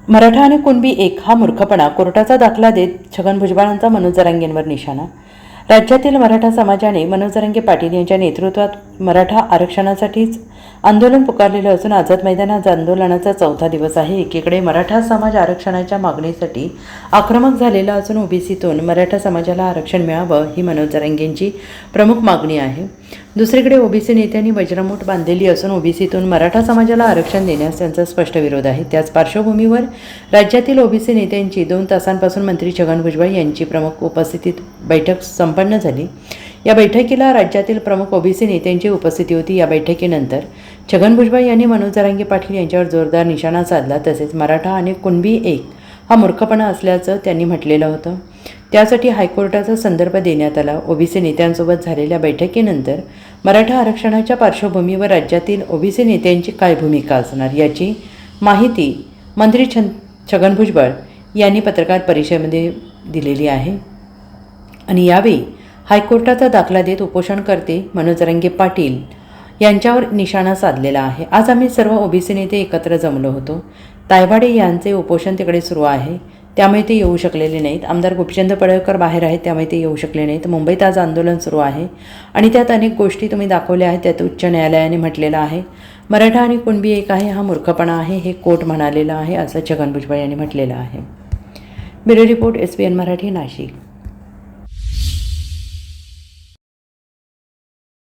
मराठा आणि कुणबी एक हा मूर्खपणा, कोर्टाचा दाखला देत छगन भुजबळांचा मनोज जरांगेंवर निशाणा. राज्यातील मराठा समाजाने मनोज जरांगे पाटील यांच्या नेतृत्वात मराठा आरक्षणासाठीच आंदोलन पुकारलेलं असून आझाद मैदानात आंदोलनाचा 4था दिवस आहे. एकीकडे मराठा समाज आरक्षणाच्या मागणीसाठी आक्रमक झालेला असून ओबीसीतून मराठा समाजाला आरक्षण मिळावं ही मनोज जरांगेंची प्रमुख मागणी आहे. दुसरीकडे ओबीसी नेत्यांनी वज्रमूठ बांधलेली असून ओबीसीतून मराठा समाजाला आरक्षण देण्यास त्यांचा स्पष्ट विरोध आहे. त्याच पार्श्वभूमीवर राज्यातील ओबीसी नेत्यांची 2 तासांपासून मंत्री छगन भुजबळ यांची प्रमुख उपस्थितीत बैठक संपन्न झाली. या बैठकीला राज्यातील प्रमुख ओबीसी नेत्यांची उपस्थिती होती. या बैठकीनंतर छगन भुजबळ यांनी मनोज जरांगे पाटील यांच्यावर जोरदार निशाणा साधला. तसेच मराठा आणि कुणबी एक हा मूर्खपणा असल्याचं त्यांनी म्हटलेलं होतं. त्यासाठी हायकोर्टाचा संदर्भ देण्यात आला. ओबीसी नेत्यांसोबत झालेल्या बैठकीनंतर मराठा आरक्षणाच्या पार्श्वभूमीवर राज्यातील ओबीसी नेत्यांची काय भूमिका असणार याची माहिती मंत्री छगन भुजबळ यांनी पत्रकार परिषदेमध्ये दिलेली आहे. आणि यावेळी हायकोर्टाचा दाखला देत उपोषणकर्ते मनोज जरांगे पाटील यांच्यावर निशाणा साधलेला आहे. आज आम्ही सर्व ओबीसी नेते एकत्र जमलो होतो. तायवाडे यांचे उपोषण तिकडे सुरू आहे, त्यामुळे ते येऊ शकलेले नाहीत. आमदार गोपीचंद पडळकर बाहेर आहेत, त्यामुळे ते येऊ शकले नाहीत. मुंबईत आज आंदोलन सुरू आहे आणि त्यात अनेक गोष्टी तुम्ही दाखवल्या आहेत. त्यात उच्च न्यायालयाने म्हटलेलं आहे मराठा आणि कुणबी एक आहे हा मूर्खपणा आहे, हे कोर्ट म्हणालेलं आहे, असं छगन भुजबळ यांनी म्हटलेलं आहे. Bureau report, SBN Marathi, Nashik.